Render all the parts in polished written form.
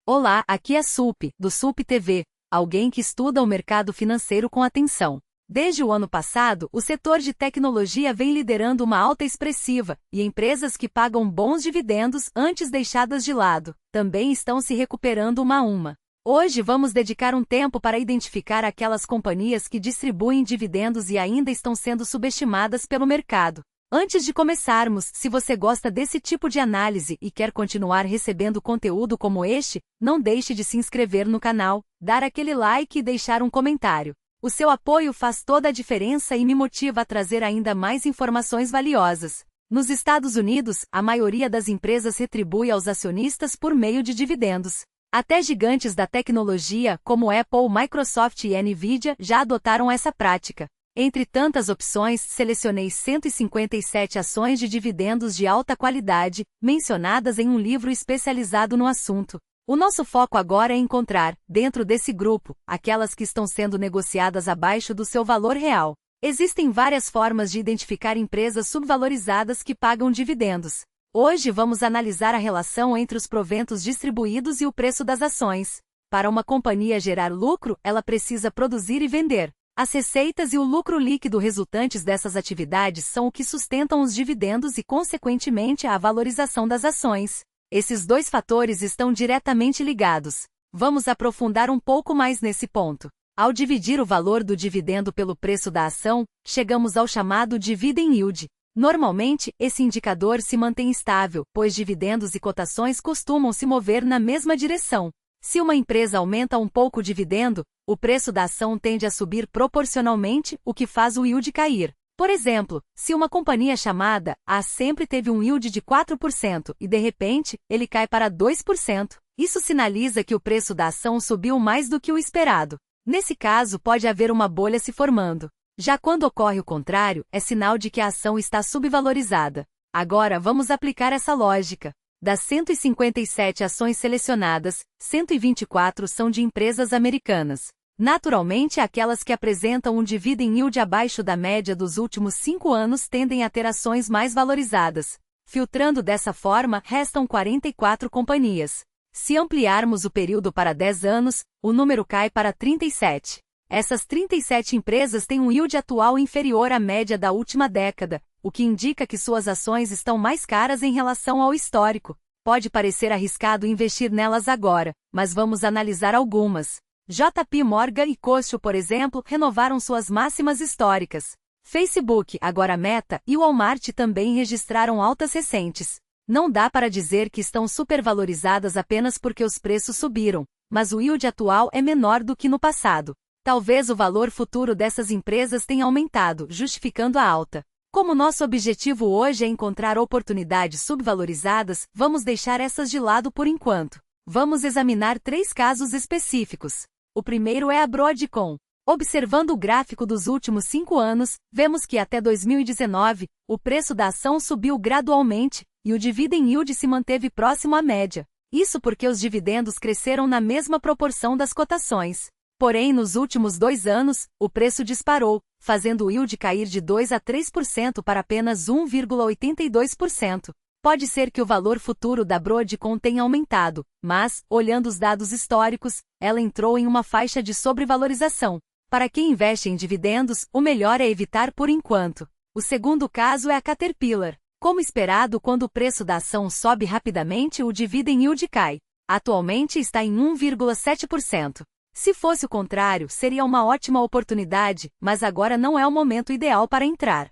Olá, aqui é Sup, do Sup TV, alguém que estuda o mercado financeiro com atenção. Desde o ano passado, o setor de tecnologia vem liderando uma alta expressiva, e empresas que pagam bons dividendos antes deixadas de lado, também estão se recuperando uma a uma. Hoje vamos dedicar um tempo para identificar aquelas companhias que distribuem dividendos e ainda estão sendo subestimadas pelo mercado. Antes de começarmos, se você gosta desse tipo de análise e quer continuar recebendo conteúdo como este, não deixe de se inscrever no canal, dar aquele like e deixar um comentário. O seu apoio faz toda a diferença e me motiva a trazer ainda mais informações valiosas. Nos Estados Unidos, a maioria das empresas retribui aos acionistas por meio de dividendos. Até gigantes da tecnologia, como Apple, Microsoft e Nvidia, já adotaram essa prática. Entre tantas opções, selecionei 157 ações de dividendos de alta qualidade, mencionadas em um livro especializado no assunto. O nosso foco agora é encontrar, dentro desse grupo, aquelas que estão sendo negociadas abaixo do seu valor real. Existem várias formas de identificar empresas subvalorizadas que pagam dividendos. Hoje vamos analisar a relação entre os proventos distribuídos e o preço das ações. Para uma companhia gerar lucro, ela precisa produzir e vender. As receitas e o lucro líquido resultantes dessas atividades são o que sustentam os dividendos e, consequentemente, a valorização das ações. Esses dois fatores estão diretamente ligados. Vamos aprofundar um pouco mais nesse ponto. Ao dividir o valor do dividendo pelo preço da ação, chegamos ao chamado dividend yield. Normalmente, esse indicador se mantém estável, pois dividendos e cotações costumam se mover na mesma direção. Se uma empresa aumenta um pouco o dividendo, o preço da ação tende a subir proporcionalmente, o que faz o yield cair. Por exemplo, se uma companhia chamada A sempre teve um yield de 4% e de repente, ele cai para 2%, isso sinaliza que o preço da ação subiu mais do que o esperado. Nesse caso, pode haver uma bolha se formando. Já quando ocorre o contrário, é sinal de que a ação está subvalorizada. Agora vamos aplicar essa lógica. Das 157 ações selecionadas, 124 são de empresas americanas. Naturalmente, aquelas que apresentam um dividend yield abaixo da média dos últimos 5 anos tendem a ter ações mais valorizadas. Filtrando dessa forma, restam 44 companhias. Se ampliarmos o período para 10 anos, o número cai para 37. Essas 37 empresas têm um yield atual inferior à média da última década, o que indica que suas ações estão mais caras em relação ao histórico. Pode parecer arriscado investir nelas agora, mas vamos analisar algumas. JP Morgan e Costco, por exemplo, renovaram suas máximas históricas. Facebook, agora Meta, e Walmart também registraram altas recentes. Não dá para dizer que estão supervalorizadas apenas porque os preços subiram, mas o yield atual é menor do que no passado. Talvez o valor futuro dessas empresas tenha aumentado, justificando a alta. Como nosso objetivo hoje é encontrar oportunidades subvalorizadas, vamos deixar essas de lado por enquanto. Vamos examinar 3 casos específicos. O primeiro é a Broadcom. Observando o gráfico dos últimos 5 anos, vemos que até 2019, o preço da ação subiu gradualmente, e o dividend yield se manteve próximo à média. Isso porque os dividendos cresceram na mesma proporção das cotações. Porém, nos últimos 2 anos, o preço disparou, fazendo o yield cair de 2 a 3% para apenas 1,82%. Pode ser que o valor futuro da Broadcom tenha aumentado, mas, olhando os dados históricos, ela entrou em uma faixa de sobrevalorização. Para quem investe em dividendos, o melhor é evitar por enquanto. O segundo caso é a Caterpillar. Como esperado, quando o preço da ação sobe rapidamente, o dividend yield cai. Atualmente está em 1,7%. Se fosse o contrário, seria uma ótima oportunidade, mas agora não é o momento ideal para entrar.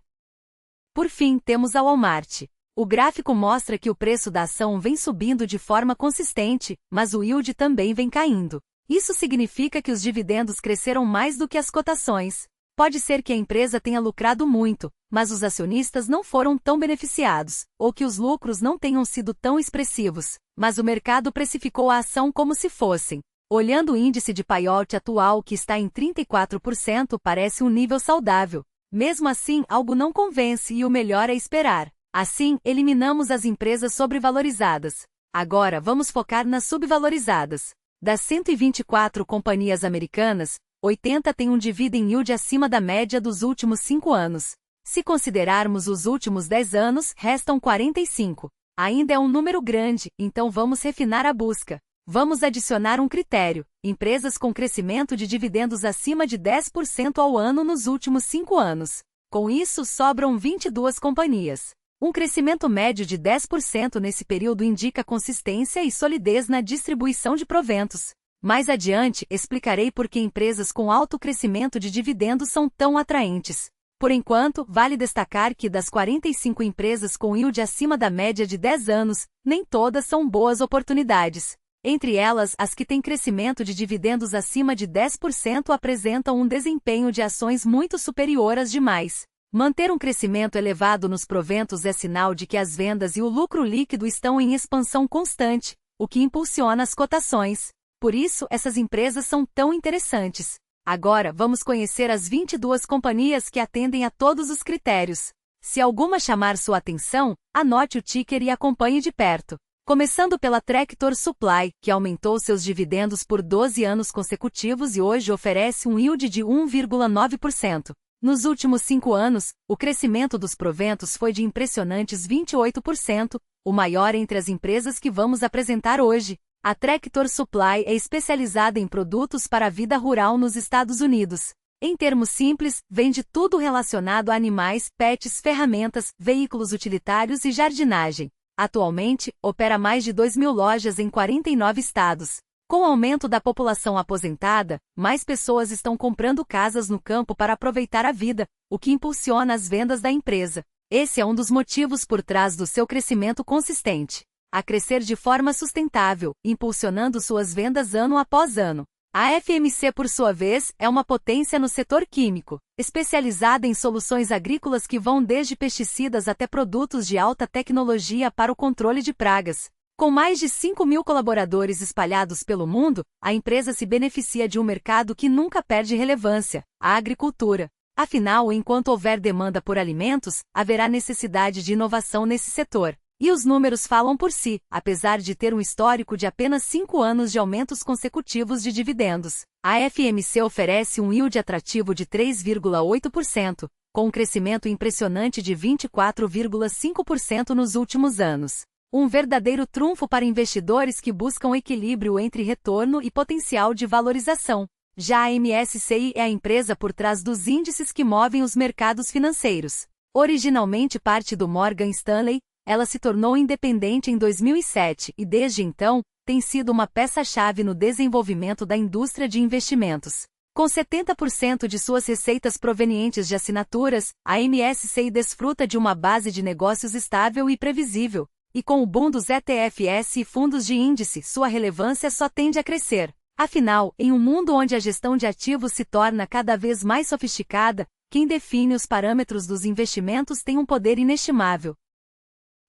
Por fim, temos a Walmart. O gráfico mostra que o preço da ação vem subindo de forma consistente, mas o yield também vem caindo. Isso significa que os dividendos cresceram mais do que as cotações. Pode ser que a empresa tenha lucrado muito, mas os acionistas não foram tão beneficiados, ou que os lucros não tenham sido tão expressivos, mas o mercado precificou a ação como se fossem. Olhando o índice de payout atual que está em 34%, parece um nível saudável. Mesmo assim, algo não convence e o melhor é esperar. Assim, eliminamos as empresas sobrevalorizadas. Agora vamos focar nas subvalorizadas. Das 124 companhias americanas, 80 têm um dividend yield acima da média dos últimos 5 anos. Se considerarmos os últimos 10 anos, restam 45. Ainda é um número grande, então vamos refinar a busca. Vamos adicionar um critério: empresas com crescimento de dividendos acima de 10% ao ano nos últimos 5 anos. Com isso, sobram 22 companhias. Um crescimento médio de 10% nesse período indica consistência e solidez na distribuição de proventos. Mais adiante, explicarei por que empresas com alto crescimento de dividendos são tão atraentes. Por enquanto, vale destacar que das 45 empresas com yield acima da média de 10 anos, nem todas são boas oportunidades. Entre elas, as que têm crescimento de dividendos acima de 10% apresentam um desempenho de ações muito superior às demais. Manter um crescimento elevado nos proventos é sinal de que as vendas e o lucro líquido estão em expansão constante, o que impulsiona as cotações. Por isso, essas empresas são tão interessantes. Agora, vamos conhecer as 22 companhias que atendem a todos os critérios. Se alguma chamar sua atenção, anote o ticker e acompanhe de perto. Começando pela Tractor Supply, que aumentou seus dividendos por 12 anos consecutivos e hoje oferece um yield de 1,9%. Nos últimos 5 anos, o crescimento dos proventos foi de impressionantes 28%, o maior entre as empresas que vamos apresentar hoje. A Tractor Supply é especializada em produtos para a vida rural nos Estados Unidos. Em termos simples, vende tudo relacionado a animais, pets, ferramentas, veículos utilitários e jardinagem. Atualmente, opera mais de 2.000 lojas em 49 estados. Com o aumento da população aposentada, mais pessoas estão comprando casas no campo para aproveitar a vida, o que impulsiona as vendas da empresa. Esse é um dos motivos por trás do seu crescimento consistente. A crescer de forma sustentável, impulsionando suas vendas ano após ano. A FMC, por sua vez, é uma potência no setor químico, especializada em soluções agrícolas que vão desde pesticidas até produtos de alta tecnologia para o controle de pragas. Com mais de 5.000 colaboradores espalhados pelo mundo, a empresa se beneficia de um mercado que nunca perde relevância, a agricultura. Afinal, enquanto houver demanda por alimentos, haverá necessidade de inovação nesse setor. E os números falam por si, apesar de ter um histórico de apenas 5 anos de aumentos consecutivos de dividendos. A FMC oferece um yield atrativo de 3,8%, com um crescimento impressionante de 24,5% nos últimos anos. Um verdadeiro trunfo para investidores que buscam equilíbrio entre retorno e potencial de valorização. Já a MSCI é a empresa por trás dos índices que movem os mercados financeiros. Originalmente parte do Morgan Stanley, ela se tornou independente em 2007 e, desde então, tem sido uma peça-chave no desenvolvimento da indústria de investimentos. Com 70% de suas receitas provenientes de assinaturas, a MSCI desfruta de uma base de negócios estável e previsível. E com o boom dos ETFs e fundos de índice, sua relevância só tende a crescer. Afinal, em um mundo onde a gestão de ativos se torna cada vez mais sofisticada, quem define os parâmetros dos investimentos tem um poder inestimável.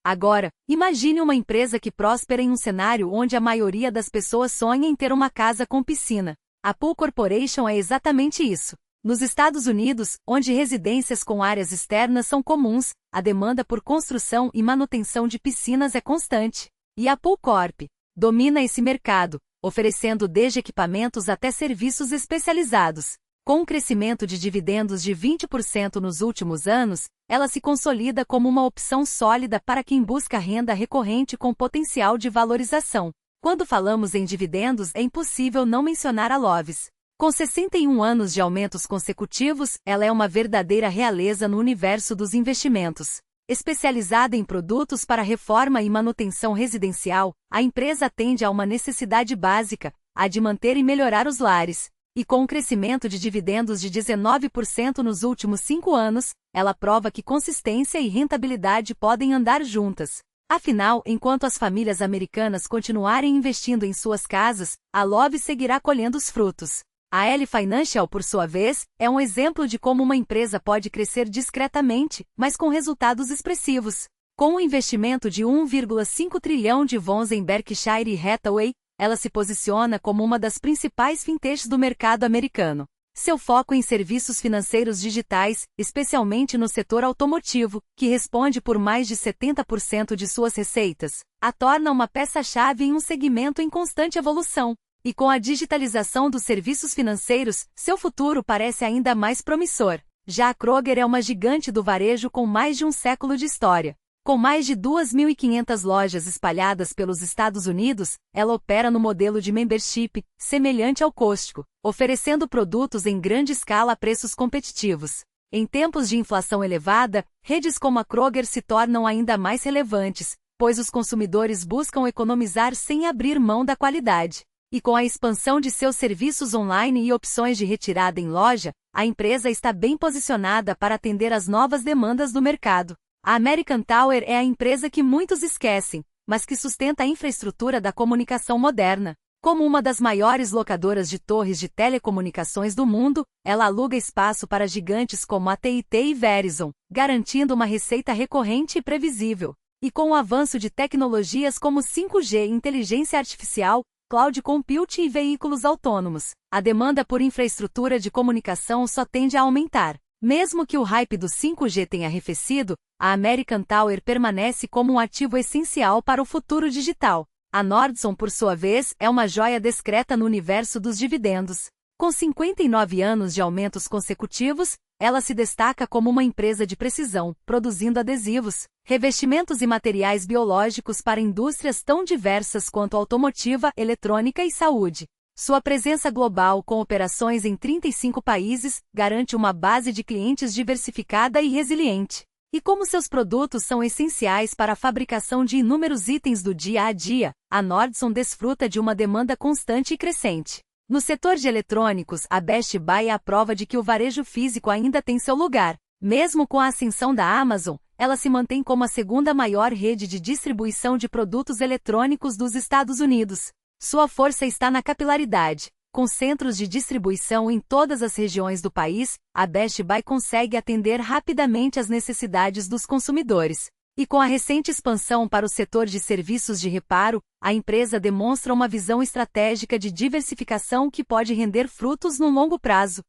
Agora, imagine uma empresa que prospera em um cenário onde a maioria das pessoas sonha em ter uma casa com piscina. A Pool Corporation é exatamente isso. Nos Estados Unidos, onde residências com áreas externas são comuns, a demanda por construção e manutenção de piscinas é constante. E a Pool Corp domina esse mercado, oferecendo desde equipamentos até serviços especializados. Com um crescimento de dividendos de 20% nos últimos anos, ela se consolida como uma opção sólida para quem busca renda recorrente com potencial de valorização. Quando falamos em dividendos, é impossível não mencionar a Love's. Com 61 anos de aumentos consecutivos, ela é uma verdadeira realeza no universo dos investimentos. Especializada em produtos para reforma e manutenção residencial, a empresa atende a uma necessidade básica, a de manter e melhorar os lares. E com um crescimento de dividendos de 19% nos últimos 5 anos, ela prova que consistência e rentabilidade podem andar juntas. Afinal, enquanto as famílias americanas continuarem investindo em suas casas, a Love seguirá colhendo os frutos. A L Financial, por sua vez, é um exemplo de como uma empresa pode crescer discretamente, mas com resultados expressivos. Com um investimento de 1,5 trilhão de wons em Berkshire Hathaway, ela se posiciona como uma das principais fintechs do mercado americano. Seu foco em serviços financeiros digitais, especialmente no setor automotivo, que responde por mais de 70% de suas receitas, a torna uma peça-chave em um segmento em constante evolução. E com a digitalização dos serviços financeiros, seu futuro parece ainda mais promissor. Já a Kroger é uma gigante do varejo com mais de um século de história. Com mais de 2.500 lojas espalhadas pelos Estados Unidos, ela opera no modelo de membership, semelhante ao Costco, oferecendo produtos em grande escala a preços competitivos. Em tempos de inflação elevada, redes como a Kroger se tornam ainda mais relevantes, pois os consumidores buscam economizar sem abrir mão da qualidade. E com a expansão de seus serviços online e opções de retirada em loja, a empresa está bem posicionada para atender às novas demandas do mercado. A American Tower é a empresa que muitos esquecem, mas que sustenta a infraestrutura da comunicação moderna. Como uma das maiores locadoras de torres de telecomunicações do mundo, ela aluga espaço para gigantes como a AT&T e Verizon, garantindo uma receita recorrente e previsível. E com o avanço de tecnologias como 5G, inteligência artificial, cloud computing e veículos autônomos, a demanda por infraestrutura de comunicação só tende a aumentar. Mesmo que o hype do 5G tenha arrefecido, a American Tower permanece como um ativo essencial para o futuro digital. A Nordson, por sua vez, é uma joia discreta no universo dos dividendos. Com 59 anos de aumentos consecutivos, ela se destaca como uma empresa de precisão, produzindo adesivos, revestimentos e materiais biológicos para indústrias tão diversas quanto automotiva, eletrônica e saúde. Sua presença global, com operações em 35 países, garante uma base de clientes diversificada e resiliente. E como seus produtos são essenciais para a fabricação de inúmeros itens do dia a dia, a Nordson desfruta de uma demanda constante e crescente. No setor de eletrônicos, a Best Buy é a prova de que o varejo físico ainda tem seu lugar. Mesmo com a ascensão da Amazon, ela se mantém como a segunda maior rede de distribuição de produtos eletrônicos dos Estados Unidos. Sua força está na capilaridade. Com centros de distribuição em todas as regiões do país, a Best Buy consegue atender rapidamente às necessidades dos consumidores. E com a recente expansão para o setor de serviços de reparo, a empresa demonstra uma visão estratégica de diversificação que pode render frutos no longo prazo.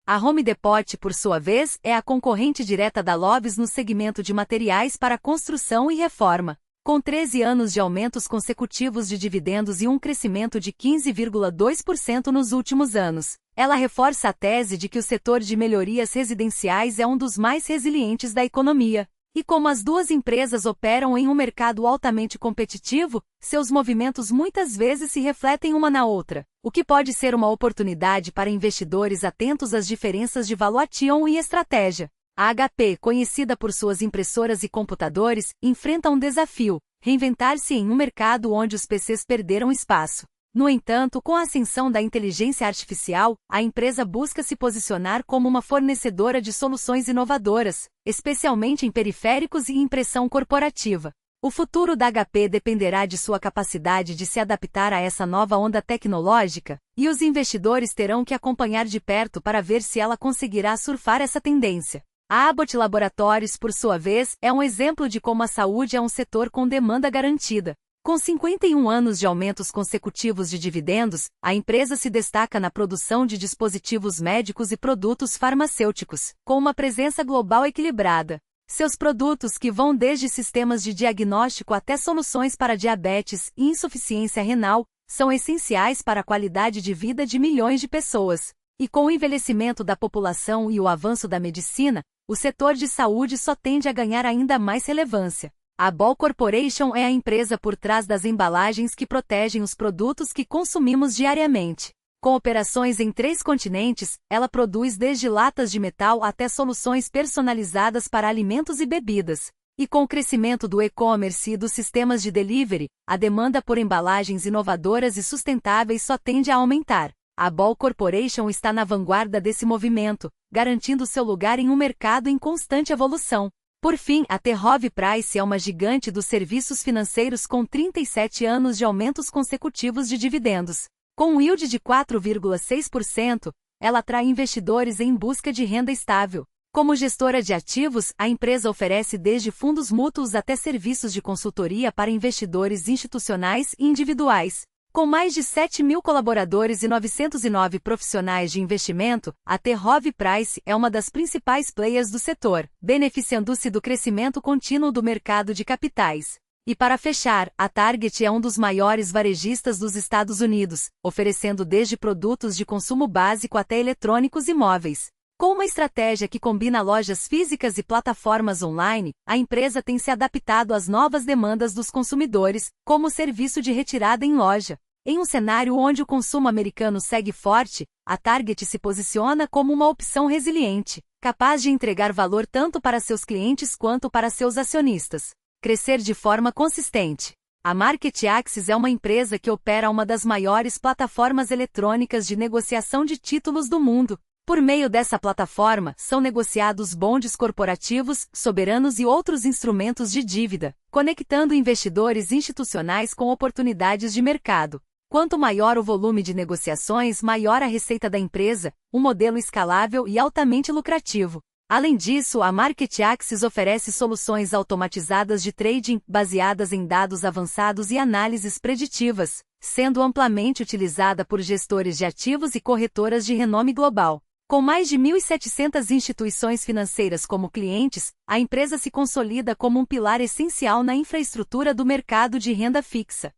A Home Depot, por sua vez, é a concorrente direta da Lowe's no segmento de materiais para construção e reforma. Com 13 anos de aumentos consecutivos de dividendos e um crescimento de 15,2% nos últimos anos, ela reforça a tese de que o setor de melhorias residenciais é um dos mais resilientes da economia. E como as duas empresas operam em um mercado altamente competitivo, seus movimentos muitas vezes se refletem uma na outra, o que pode ser uma oportunidade para investidores atentos às diferenças de valuation e estratégia. A HP, conhecida por suas impressoras e computadores, enfrenta um desafio: reinventar-se em um mercado onde os PCs perderam espaço. No entanto, com a ascensão da inteligência artificial, a empresa busca se posicionar como uma fornecedora de soluções inovadoras, especialmente em periféricos e impressão corporativa. O futuro da HP dependerá de sua capacidade de se adaptar a essa nova onda tecnológica, e os investidores terão que acompanhar de perto para ver se ela conseguirá surfar essa tendência. A Abbott Laboratories, por sua vez, é um exemplo de como a saúde é um setor com demanda garantida. Com 51 anos de aumentos consecutivos de dividendos, a empresa se destaca na produção de dispositivos médicos e produtos farmacêuticos, com uma presença global equilibrada. Seus produtos, que vão desde sistemas de diagnóstico até soluções para diabetes e insuficiência renal, são essenciais para a qualidade de vida de milhões de pessoas. E com o envelhecimento da população e o avanço da medicina, o setor de saúde só tende a ganhar ainda mais relevância. A Ball Corporation é a empresa por trás das embalagens que protegem os produtos que consumimos diariamente. Com operações em 3 continentes, ela produz desde latas de metal até soluções personalizadas para alimentos e bebidas. E com o crescimento do e-commerce e dos sistemas de delivery, a demanda por embalagens inovadoras e sustentáveis só tende a aumentar. A Ball Corporation está na vanguarda desse movimento, garantindo seu lugar em um mercado em constante evolução. Por fim, a T. Rowe Price é uma gigante dos serviços financeiros com 37 anos de aumentos consecutivos de dividendos. Com um yield de 4,6%, ela atrai investidores em busca de renda estável. Como gestora de ativos, a empresa oferece desde fundos mútuos até serviços de consultoria para investidores institucionais e individuais. Com mais de 7.000 colaboradores e 909 profissionais de investimento, a T. Rowe Price é uma das principais players do setor, beneficiando-se do crescimento contínuo do mercado de capitais. E para fechar, a Target é um dos maiores varejistas dos Estados Unidos, oferecendo desde produtos de consumo básico até eletrônicos e móveis. Com uma estratégia que combina lojas físicas e plataformas online, a empresa tem se adaptado às novas demandas dos consumidores, como o serviço de retirada em loja. Em um cenário onde o consumo americano segue forte, a Target se posiciona como uma opção resiliente, capaz de entregar valor tanto para seus clientes quanto para seus acionistas. Crescer de forma consistente. A MarketAxess é uma empresa que opera uma das maiores plataformas eletrônicas de negociação de títulos do mundo. Por meio dessa plataforma, são negociados bondes corporativos, soberanos e outros instrumentos de dívida, conectando investidores institucionais com oportunidades de mercado. Quanto maior o volume de negociações, maior a receita da empresa, um modelo escalável e altamente lucrativo. Além disso, a MarketAxess oferece soluções automatizadas de trading, baseadas em dados avançados e análises preditivas, sendo amplamente utilizada por gestores de ativos e corretoras de renome global. Com mais de 1.700 instituições financeiras como clientes, a empresa se consolida como um pilar essencial na infraestrutura do mercado de renda fixa.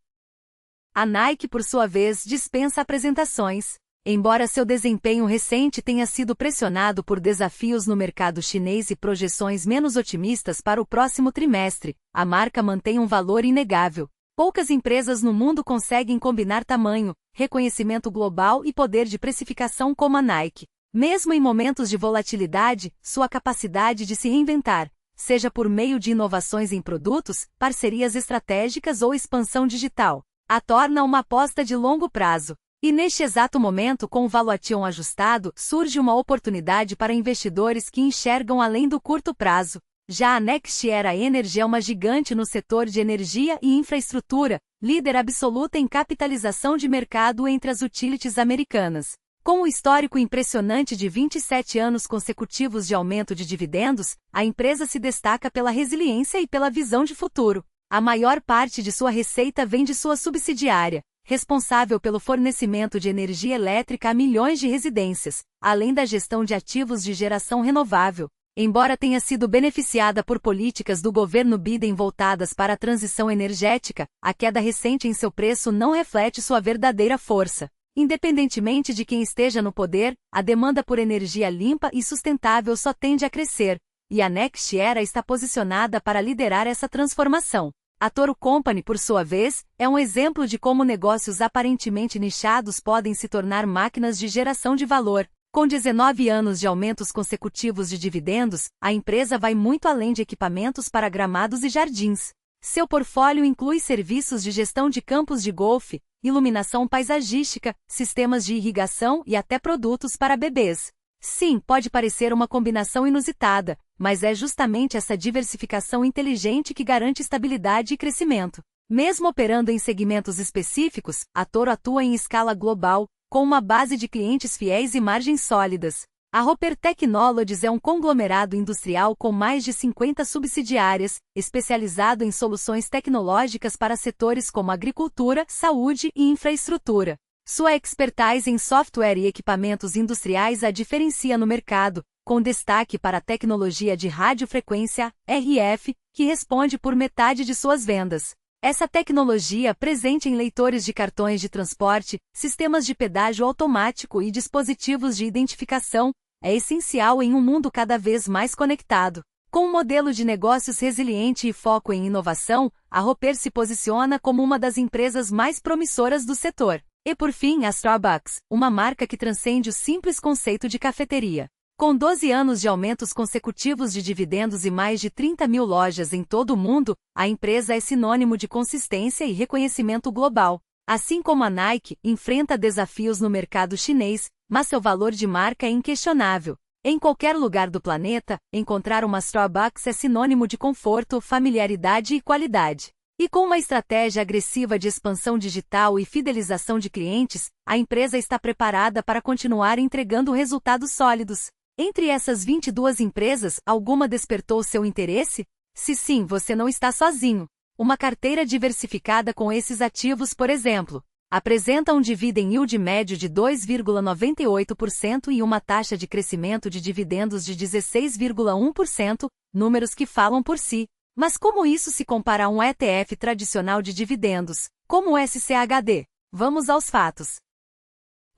A Nike, por sua vez, dispensa apresentações. Embora seu desempenho recente tenha sido pressionado por desafios no mercado chinês e projeções menos otimistas para o próximo trimestre, a marca mantém um valor inegável. Poucas empresas no mundo conseguem combinar tamanho, reconhecimento global e poder de precificação como a Nike. Mesmo em momentos de volatilidade, sua capacidade de se reinventar, seja por meio de inovações em produtos, parcerias estratégicas ou expansão digital, a torna uma aposta de longo prazo. E neste exato momento, com o valuation ajustado, surge uma oportunidade para investidores que enxergam além do curto prazo. Já a NextEra Energy é uma gigante no setor de energia e infraestrutura, líder absoluta em capitalização de mercado entre as utilities americanas. Com um histórico impressionante de 27 anos consecutivos de aumento de dividendos, a empresa se destaca pela resiliência e pela visão de futuro. A maior parte de sua receita vem de sua subsidiária, responsável pelo fornecimento de energia elétrica a milhões de residências, além da gestão de ativos de geração renovável. Embora tenha sido beneficiada por políticas do governo Biden voltadas para a transição energética, a queda recente em seu preço não reflete sua verdadeira força. Independentemente de quem esteja no poder, a demanda por energia limpa e sustentável só tende a crescer, e a NextEra está posicionada para liderar essa transformação. A Toro Company, por sua vez, é um exemplo de como negócios aparentemente nichados podem se tornar máquinas de geração de valor. Com 19 anos de aumentos consecutivos de dividendos, a empresa vai muito além de equipamentos para gramados e jardins. Seu portfólio inclui serviços de gestão de campos de golfe, iluminação paisagística, sistemas de irrigação e até produtos para bebês. Sim, pode parecer uma combinação inusitada, mas é justamente essa diversificação inteligente que garante estabilidade e crescimento. Mesmo operando em segmentos específicos, a Toro atua em escala global, com uma base de clientes fiéis e margens sólidas. A Roper Technologies é um conglomerado industrial com mais de 50 subsidiárias, especializado em soluções tecnológicas para setores como agricultura, saúde e infraestrutura. Sua expertise em software e equipamentos industriais a diferencia no mercado, com destaque para a tecnologia de radiofrequência, RF, que responde por metade de suas vendas. Essa tecnologia, presente em leitores de cartões de transporte, sistemas de pedágio automático e dispositivos de identificação, é essencial em um mundo cada vez mais conectado. Com um modelo de negócios resiliente e foco em inovação, a Roper se posiciona como uma das empresas mais promissoras do setor. E por fim, a Starbucks, uma marca que transcende o simples conceito de cafeteria. Com 12 anos de aumentos consecutivos de dividendos e mais de 30 mil lojas em todo o mundo, a empresa é sinônimo de consistência e reconhecimento global. Assim como a Nike, enfrenta desafios no mercado chinês, mas seu valor de marca é inquestionável. Em qualquer lugar do planeta, encontrar uma Starbucks é sinônimo de conforto, familiaridade e qualidade. E com uma estratégia agressiva de expansão digital e fidelização de clientes, a empresa está preparada para continuar entregando resultados sólidos. Entre essas 22 empresas, alguma despertou seu interesse? Se sim, você não está sozinho. Uma carteira diversificada com esses ativos, por exemplo, apresenta um dividend yield médio de 2,98% e uma taxa de crescimento de dividendos de 16,1%, números que falam por si. Mas como isso se compara a um ETF tradicional de dividendos, como o SCHD? Vamos aos fatos.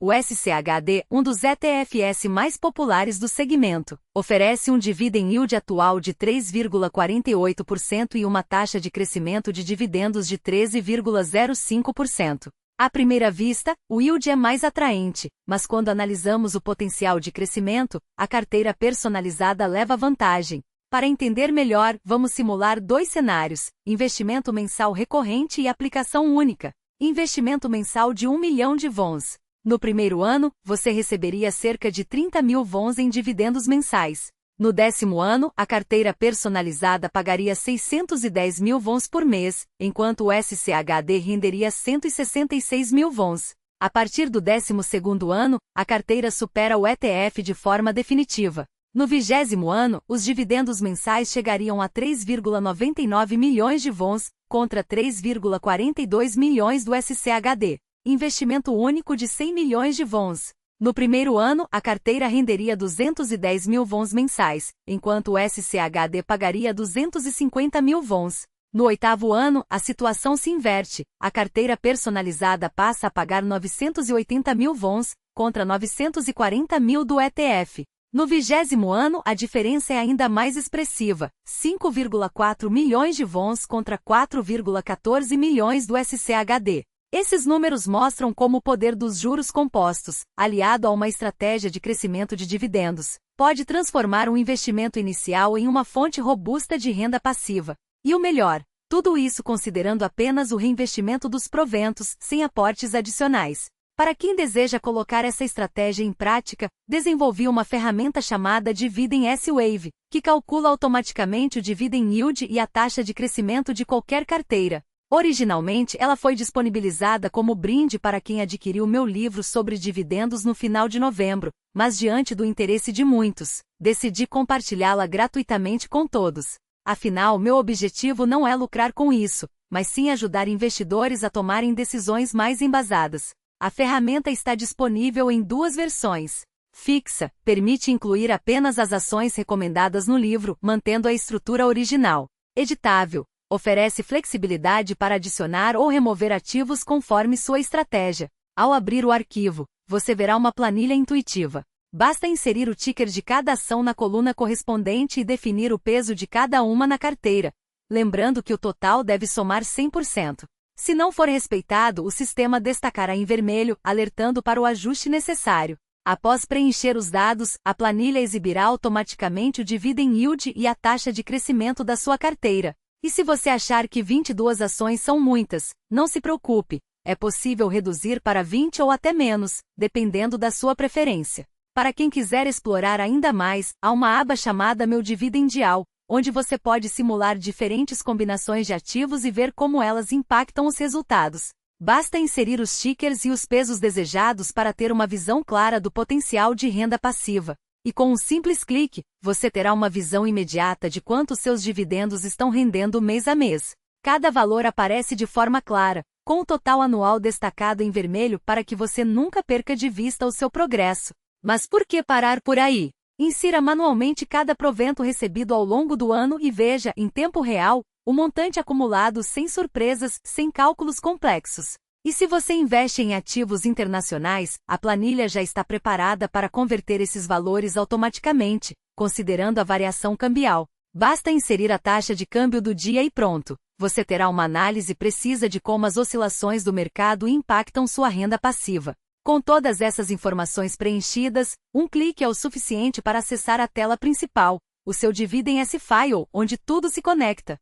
O SCHD, um dos ETFs mais populares do segmento, oferece um dividend yield atual de 3,48% e uma taxa de crescimento de dividendos de 13,05%. À primeira vista, o yield é mais atraente, mas quando analisamos o potencial de crescimento, a carteira personalizada leva vantagem. Para entender melhor, vamos simular dois cenários: investimento mensal recorrente e aplicação única. Investimento mensal de 1 milhão de VONs. No primeiro ano, você receberia cerca de 30 mil VONs em dividendos mensais. No 10º ano, a carteira personalizada pagaria 610 mil VONs por mês, enquanto o SCHD renderia 166 mil VONs. A partir do 12º ano, a carteira supera o ETF de forma definitiva. No 20º ano, os dividendos mensais chegariam a 3,99 milhões de VONs, contra 3,42 milhões do SCHD. Investimento único de 100 milhões de VONs. No primeiro ano, a carteira renderia 210 mil VONs mensais, enquanto o SCHD pagaria 250 mil VONs. No 8º ano, a situação se inverte. A carteira personalizada passa a pagar 980 mil VONs, contra 940 mil do ETF. No 20º ano, a diferença é ainda mais expressiva, 5,4 milhões de VONs contra 4,14 milhões do SCHD. Esses números mostram como o poder dos juros compostos, aliado a uma estratégia de crescimento de dividendos, pode transformar um investimento inicial em uma fonte robusta de renda passiva. E o melhor, tudo isso considerando apenas o reinvestimento dos proventos, sem aportes adicionais. Para quem deseja colocar essa estratégia em prática, desenvolvi uma ferramenta chamada Dividend S-Wave, que calcula automaticamente o dividend yield e a taxa de crescimento de qualquer carteira. Originalmente, ela foi disponibilizada como brinde para quem adquiriu meu livro sobre dividendos no final de novembro, mas diante do interesse de muitos, decidi compartilhá-la gratuitamente com todos. Afinal, meu objetivo não é lucrar com isso, mas sim ajudar investidores a tomarem decisões mais embasadas. A ferramenta está disponível em duas versões. Fixa, permite incluir apenas as ações recomendadas no livro, mantendo a estrutura original. Editável, oferece flexibilidade para adicionar ou remover ativos conforme sua estratégia. Ao abrir o arquivo, você verá uma planilha intuitiva. Basta inserir o ticker de cada ação na coluna correspondente e definir o peso de cada uma na carteira, lembrando que o total deve somar 100%. Se não for respeitado, o sistema destacará em vermelho, alertando para o ajuste necessário. Após preencher os dados, a planilha exibirá automaticamente o dividend yield e a taxa de crescimento da sua carteira. E se você achar que 22 ações são muitas, não se preocupe, é possível reduzir para 20 ou até menos, dependendo da sua preferência. Para quem quiser explorar ainda mais, há uma aba chamada Meu Dividendial, onde você pode simular diferentes combinações de ativos e ver como elas impactam os resultados. Basta inserir os tickers e os pesos desejados para ter uma visão clara do potencial de renda passiva. E com um simples clique, você terá uma visão imediata de quanto seus dividendos estão rendendo mês a mês. Cada valor aparece de forma clara, com o total anual destacado em vermelho para que você nunca perca de vista o seu progresso. Mas por que parar por aí? Insira manualmente cada provento recebido ao longo do ano e veja, em tempo real, o montante acumulado sem surpresas, sem cálculos complexos. E se você investe em ativos internacionais, a planilha já está preparada para converter esses valores automaticamente, considerando a variação cambial. Basta inserir a taxa de câmbio do dia e pronto. Você terá uma análise precisa de como as oscilações do mercado impactam sua renda passiva. Com todas essas informações preenchidas, um clique é o suficiente para acessar a tela principal, o seu Dividend S-File, onde tudo se conecta.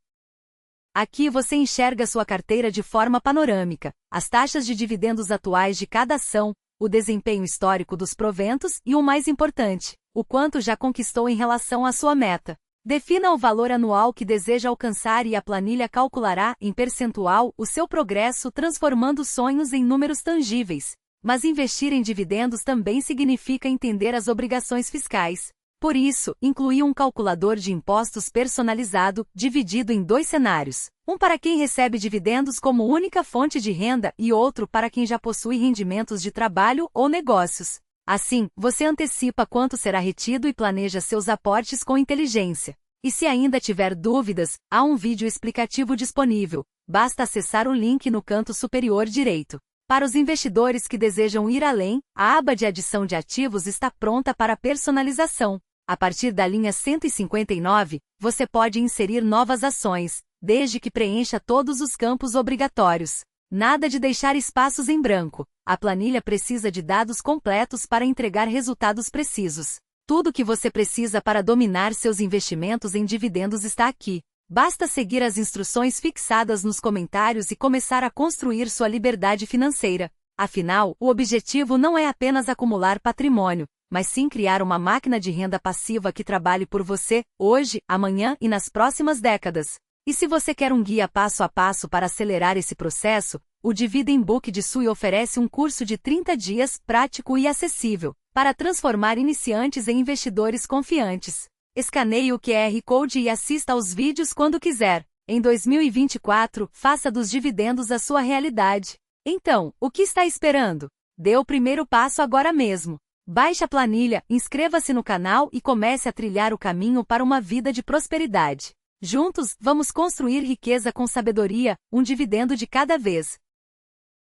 Aqui você enxerga sua carteira de forma panorâmica, as taxas de dividendos atuais de cada ação, o desempenho histórico dos proventos e o mais importante, o quanto já conquistou em relação à sua meta. Defina o valor anual que deseja alcançar e a planilha calculará, em percentual, o seu progresso transformando sonhos em números tangíveis. Mas investir em dividendos também significa entender as obrigações fiscais. Por isso, incluí um calculador de impostos personalizado, dividido em dois cenários. Um para quem recebe dividendos como única fonte de renda e outro para quem já possui rendimentos de trabalho ou negócios. Assim, você antecipa quanto será retido e planeja seus aportes com inteligência. E se ainda tiver dúvidas, há um vídeo explicativo disponível. Basta acessar o link no canto superior direito. Para os investidores que desejam ir além, a aba de adição de ativos está pronta para personalização. A partir da linha 159, você pode inserir novas ações, desde que preencha todos os campos obrigatórios. Nada de deixar espaços em branco. A planilha precisa de dados completos para entregar resultados precisos. Tudo o que você precisa para dominar seus investimentos em dividendos está aqui. Basta seguir as instruções fixadas nos comentários e começar a construir sua liberdade financeira. Afinal, o objetivo não é apenas acumular patrimônio, mas sim criar uma máquina de renda passiva que trabalhe por você, hoje, amanhã e nas próximas décadas. E se você quer um guia passo a passo para acelerar esse processo, o Dividend Book de Sui oferece um curso de 30 dias, prático e acessível, para transformar iniciantes em investidores confiantes. Escaneie o QR Code e assista aos vídeos quando quiser. Em 2024, faça dos dividendos a sua realidade. Então, o que está esperando? Dê o primeiro passo agora mesmo. Baixe a planilha, inscreva-se no canal e comece a trilhar o caminho para uma vida de prosperidade. Juntos, vamos construir riqueza com sabedoria, um dividendo de cada vez.